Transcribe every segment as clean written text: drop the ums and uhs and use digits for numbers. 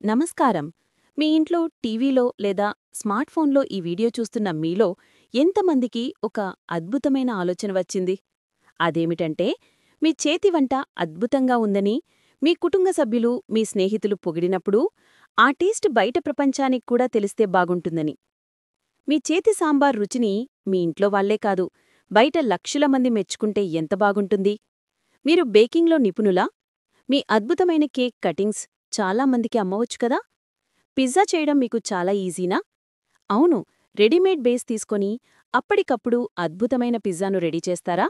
నమస్కారం. మీ ఇంట్లో టీవీలో లేదా స్మార్ట్ ఫోన్లో ఈ వీడియో చూస్తున్న మీలో ఎంతమందికి ఒక అద్భుతమైన ఆలోచన వచ్చింది? అదేమిటంటే, మీ చేతి వంట అద్భుతంగా ఉందని మీ కుటుంబ సభ్యులు, మీ స్నేహితులు పొగిడినప్పుడు ఆ టేస్ట్ బయట ప్రపంచానికి కూడా తెలిస్తే బాగుంటుందని. మీ చేతి సాంబార్ రుచిని మీ ఇంట్లో వాళ్లే కాదు, బయట లక్షల మంది మెచ్చుకుంటే ఎంత బాగుంటుంది? మీరు బేకింగ్లో నిపుణులా? మీ అద్భుతమైన కేక్ కటింగ్స్ చాలా మందికి అమ్మవచ్చు కదా? పిజ్జా చేయడం మీకు చాలా ఈజీనా? అవును, రెడీమేడ్ బేస్ తీసుకొని అప్పటికప్పుడు అద్భుతమైన పిజ్జాను రెడీ చేస్తారా?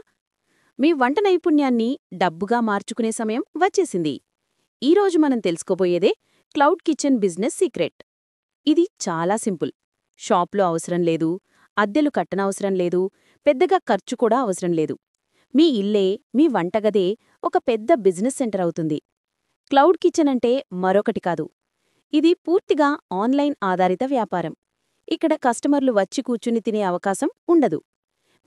మీ వంట నైపుణ్యాన్ని డబ్బుగా మార్చుకునే సమయం వచ్చేసింది. ఈరోజు మనం తెలుసుకోబోయేదే క్లౌడ్ కిచెన్ బిజినెస్ సీక్రెట్. ఇది చాలా సింపుల్. షాప్లో అవసరం లేదు, అద్దెలు కట్టనవసరం లేదు, పెద్దగా ఖర్చు కూడా అవసరం లేదు. మీ ఇల్లే, మీ వంటగదే ఒక పెద్ద బిజినెస్ సెంటర్ అవుతుంది. క్లౌడ్ కిచెన్ అంటే మరొకటి కాదు. ఇది పూర్తిగా ఆన్లైన్ ఆధారిత వ్యాపారం. ఇక్కడ కస్టమర్లు వచ్చి కూర్చుని తినే అవకాశం ఉండదు.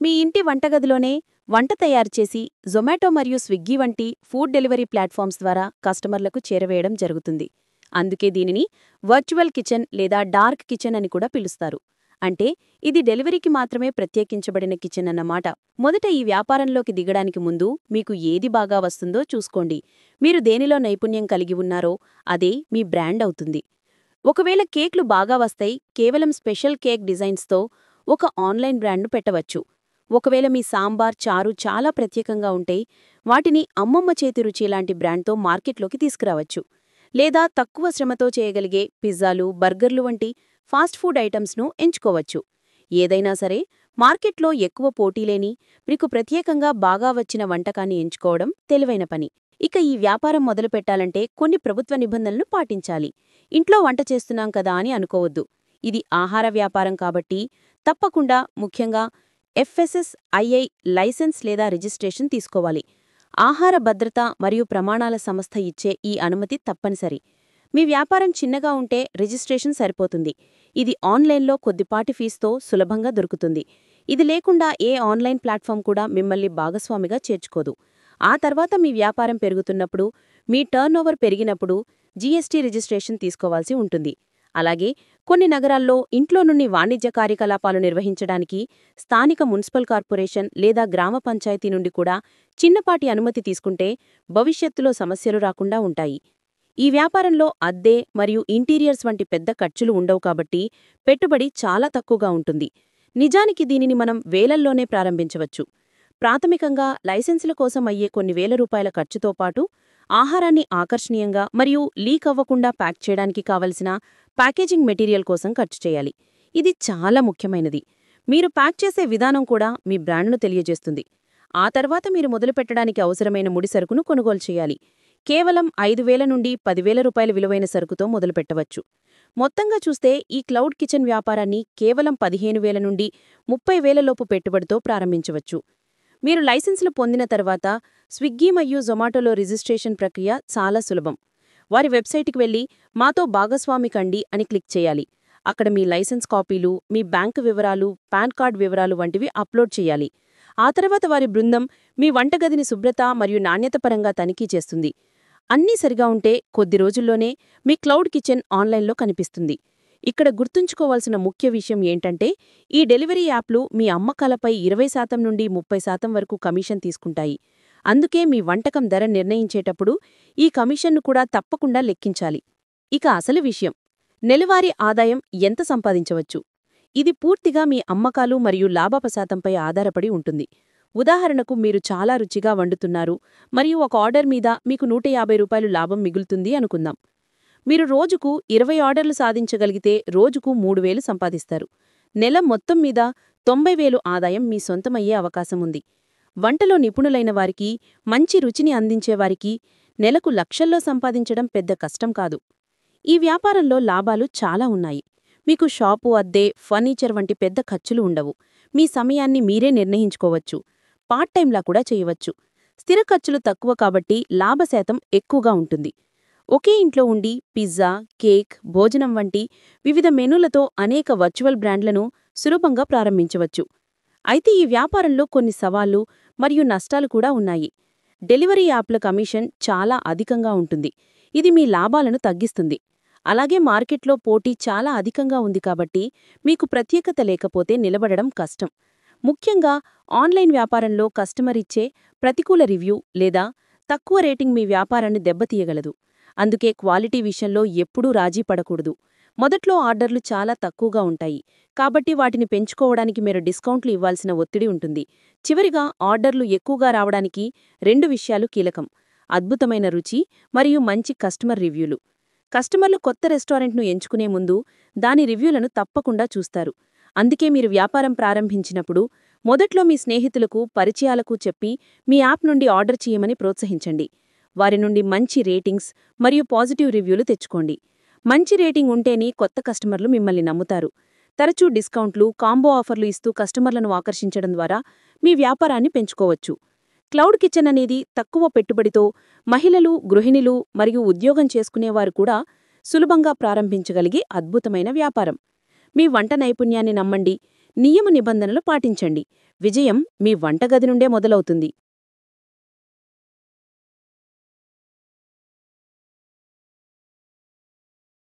మీ ఇంటి వంటగదిలోనే వంట తయారుచేసి జొమాటో మరియు స్విగ్గీ వంటి ఫుడ్ డెలివరీ ప్లాట్ఫామ్స్ ద్వారా కస్టమర్లకు చేరవేయడం జరుగుతుంది. అందుకే దీనిని వర్చువల్ కిచెన్ లేదా డార్క్ కిచెన్ అని కూడా పిలుస్తారు. అంటే ఇది డెలివరీకి మాత్రమే ప్రత్యేకించబడిన కిచెన్ అన్నమాట. మొదట ఈ వ్యాపారంలోకి దిగడానికి ముందు మీకు ఏది బాగా వస్తుందో చూసుకోండి. మీరు దేనిలో నైపుణ్యం కలిగి ఉన్నారో అదే మీ బ్రాండ్ అవుతుంది. ఒకవేళ కేక్లు బాగా వస్తాయి, కేవలం స్పెషల్ కేక్ డిజైన్స్తో ఒక ఆన్లైన్ బ్రాండ్ను పెట్టవచ్చు. ఒకవేళ మీ సాంబార్, చారు చాలా ప్రత్యేకంగా ఉంటే వాటిని అమ్మమ్మ చేతి రుచి లాంటి బ్రాండ్తో మార్కెట్లోకి తీసుకురావచ్చు. లేదా తక్కువ శ్రమతో చేయగలిగే పిజ్జాలు, బర్గర్లు వంటి ఫాస్ట్ ఫుడ్ ఐటమ్స్ను ఎంచుకోవచ్చు. ఏదైనా సరే, మార్కెట్లో ఎక్కువ పోటీలేని, మీకు ప్రత్యేకంగా బాగా వచ్చిన వంటకాన్ని ఎంచుకోవడం తెలివైన పని. ఇక ఈ వ్యాపారం మొదలుపెట్టాలంటే కొన్ని ప్రభుత్వ నిబంధనలు పాటించాలి. ఇంట్లో వంట చేస్తున్నాం కదా అని అనుకోవద్దు. ఇది ఆహార వ్యాపారం కాబట్టి తప్పకుండా ముఖ్యంగా FSSAI లైసెన్స్ లేదా రిజిస్ట్రేషన్ తీసుకోవాలి. ఆహార భద్రత మరియు ప్రమాణాల సంస్థ ఇచ్చే ఈ అనుమతి తప్పనిసరి. మీ వ్యాపారం చిన్నగా ఉంటే రిజిస్ట్రేషన్ సరిపోతుంది. ఇది ఆన్లైన్లో కొద్దిపాటి ఫీజుతో సులభంగా దొరుకుతుంది. ఇది లేకుండా ఏ ఆన్లైన్ ప్లాట్ఫామ్ కూడా మిమ్మల్ని భాగస్వామిగా చేర్చుకోదు. ఆ తర్వాత మీ వ్యాపారం పెరుగుతున్నప్పుడు, మీ టర్నోవర్ పెరిగినప్పుడు జీఎస్టీ రిజిస్ట్రేషన్ తీసుకోవాల్సి ఉంటుంది. అలాగే కొన్ని నగరాల్లో ఇంట్లో నుండి వాణిజ్య కార్యకలాపాలు నిర్వహించడానికి స్థానిక మున్సిపల్ కార్పొరేషన్ లేదా గ్రామ పంచాయతీ నుండి కూడా చిన్నపాటి అనుమతి తీసుకుంటే భవిష్యత్తులో సమస్యలు రాకుండా ఉంటాయి. ఈ వ్యాపారంలో అద్దె మరియు ఇంటీరియర్స్ వంటి పెద్ద ఖర్చులు ఉండవు కాబట్టి పెట్టుబడి చాలా తక్కువగా ఉంటుంది. నిజానికి దీనిని మనం వేలల్లోనే ప్రారంభించవచ్చు. ప్రాథమికంగా లైసెన్సుల కోసం అయ్యే కొన్ని వేల రూపాయల ఖర్చుతో పాటు ఆహారాన్ని ఆకర్షణీయంగా మరియు లీక్ అవ్వకుండా ప్యాక్ చేయడానికి కావలసిన ప్యాకేజింగ్ మెటీరియల్ కోసం ఖర్చు చేయాలి. ఇది చాలా ముఖ్యమైనది. మీరు ప్యాక్ చేసే విధానం కూడా మీ బ్రాండ్ను తెలియజేస్తుంది. ఆ తర్వాత మీరు మొదలుపెట్టడానికి అవసరమైన ముడి సరుకును కొనుగోలు చేయాలి. కేవలం 5,000 నుండి 10,000 రూపాయల విలువైన సరుకుతో మొదలుపెట్టవచ్చు. మొత్తంగా చూస్తే ఈ క్లౌడ్ కిచెన్ వ్యాపారాన్ని కేవలం 15,000 నుండి 30,000 లోపు పెట్టుబడితో ప్రారంభించవచ్చు. మీరు లైసెన్సులు పొందిన తర్వాత స్విగ్గీ మరియు జొమాటోలో రిజిస్ట్రేషన్ ప్రక్రియ చాలా సులభం. వారి వెబ్సైట్కి వెళ్లి మాతో భాగస్వామి కండి అని క్లిక్ చేయాలి. అక్కడ మీ లైసెన్స్ కాపీలు, మీ బ్యాంకు వివరాలు, పాన్ కార్డ్ వివరాలు వంటివి అప్లోడ్ చేయాలి. ఆ తర్వాత వారి బృందం మీ వంటగదిని శుభ్రత మరియు నాణ్యత పరంగా తనిఖీ చేస్తుంది. అన్నీ సరిగా ఉంటే కొద్ది రోజుల్లోనే మీ క్లౌడ్ కిచెన్ ఆన్లైన్లో కనిపిస్తుంది. ఇక్కడ గుర్తుంచుకోవాల్సిన ముఖ్య విషయం ఏంటంటే, ఈ డెలివరీ యాప్లు మీ అమ్మకాలపై 20% నుండి 30% వరకు కమిషన్ తీసుకుంటాయి. అందుకే మీ వంటకం ధర నిర్ణయించేటప్పుడు ఈ కమిషన్ను కూడా తప్పకుండా లెక్కించాలి. ఇక అసలు విషయం, నెలవారీ ఆదాయం ఎంత సంపాదించవచ్చు? ఇది పూర్తిగా మీ అమ్మకాలు మరియు లాభాపశాతంపై ఆధారపడి ఉంటుంది. ఉదాహరణకు, మీరు చాలా రుచిగా వండుతున్నారు మరియు ఒక ఆర్డర్ మీద మీకు 150 రూపాయలు లాభం మిగులుతుంది అనుకుందాం. మీరు రోజుకు 20 ఆర్డర్లు సాధించగలిగితే రోజుకు 3,000 సంపాదిస్తారు. నెల మొత్తం మీద 90,000 ఆదాయం మీ సొంతమయ్యే అవకాశం ఉంది. వంటలో నిపుణులైన వారికి, మంచి రుచిని అందించేవారికి నెలకు లక్షల్లో సంపాదించడం పెద్ద కష్టం కాదు. ఈ వ్యాపారంలో లాభాలు చాలా ఉన్నాయి. మీకు షాపు అద్దె, ఫర్నిచర్ వంటి పెద్ద ఖర్చులు ఉండవు. మీ సమయాన్ని మీరే నిర్ణయించుకోవచ్చు. పార్ట్ టైంలా కూడా చేయవచ్చు. స్థిర ఖర్చులు తక్కువ కాబట్టి లాభశాతం ఎక్కువగా ఉంటుంది. ఒకే ఇంట్లో ఉండి పిజ్జా, కేక్, భోజనం వంటి వివిధ మెనూలతో అనేక వర్చువల్ బ్రాండ్లను సులభంగా ప్రారంభించవచ్చు. అయితే ఈ వ్యాపారంలో కొన్ని సవాళ్లు మరియు నష్టాలు కూడా ఉన్నాయి. డెలివరీ యాప్ల కమిషన్ చాలా అధికంగా ఉంటుంది. ఇది మీ లాభాలను తగ్గిస్తుంది. అలాగే మార్కెట్లో పోటీ చాలా అధికంగా ఉంది కాబట్టి మీకు ప్రత్యేకత లేకపోతే నిలబడడం కష్టం. ముఖ్యంగా ఆన్లైన్ వ్యాపారంలో కస్టమర్ ఇచ్చే ప్రతికూల రివ్యూ లేదా తక్కువ రేటింగ్ మీ వ్యాపారాన్ని దెబ్బతీయగలదు. అందుకే క్వాలిటీ విషయంలో ఎప్పుడూ రాజీ పడకూడదు. మొదట్లో ఆర్డర్లు చాలా తక్కువగా ఉంటాయి కాబట్టి వాటిని పెంచుకోవడానికి మీరు డిస్కౌంట్లు ఇవ్వాల్సిన ఒత్తిడి ఉంటుంది. చివరిగా ఆర్డర్లు ఎక్కువగా రావడానికి 2 విషయాలు కీలకం: అద్భుతమైన రుచి మరియు మంచి కస్టమర్ రివ్యూలు. కస్టమర్లు కొత్త రెస్టారెంట్ను ఎంచుకునే ముందు దాని రివ్యూలను తప్పకుండా చూస్తారు. అందుకే మీరు వ్యాపారం ప్రారంభించినప్పుడు మొదట్లో మీ స్నేహితులకు, పరిచయాలకు చెప్పి మీ యాప్ నుండి ఆర్డర్ చేయమని ప్రోత్సహించండి. వారి నుండి మంచి రేటింగ్స్ మరియు పాజిటివ్ రివ్యూలు తెచ్చుకోండి. మంచి రేటింగ్ ఉంటేనే కొత్త కస్టమర్లు మిమ్మల్ని నమ్ముతారు. తరచూ డిస్కౌంట్లు, కాంబో ఆఫర్లు ఇస్తూ కస్టమర్లను ఆకర్షించడం ద్వారా మీ వ్యాపారాన్ని పెంచుకోవచ్చు. క్లౌడ్ కిచెన్ అనేది తక్కువ పెట్టుబడితో మహిళలు, గృహిణులు మరియు ఉద్యోగం చేసుకునేవారు కూడా సులభంగా ప్రారంభించగలిగే అద్భుతమైన వ్యాపారం. మీ వంట నైపుణ్యాన్ని నమ్మండి, నియమ నిబంధనలు పాటించండి. విజయం మీ వంటగది నుండే మొదలవుతుంది.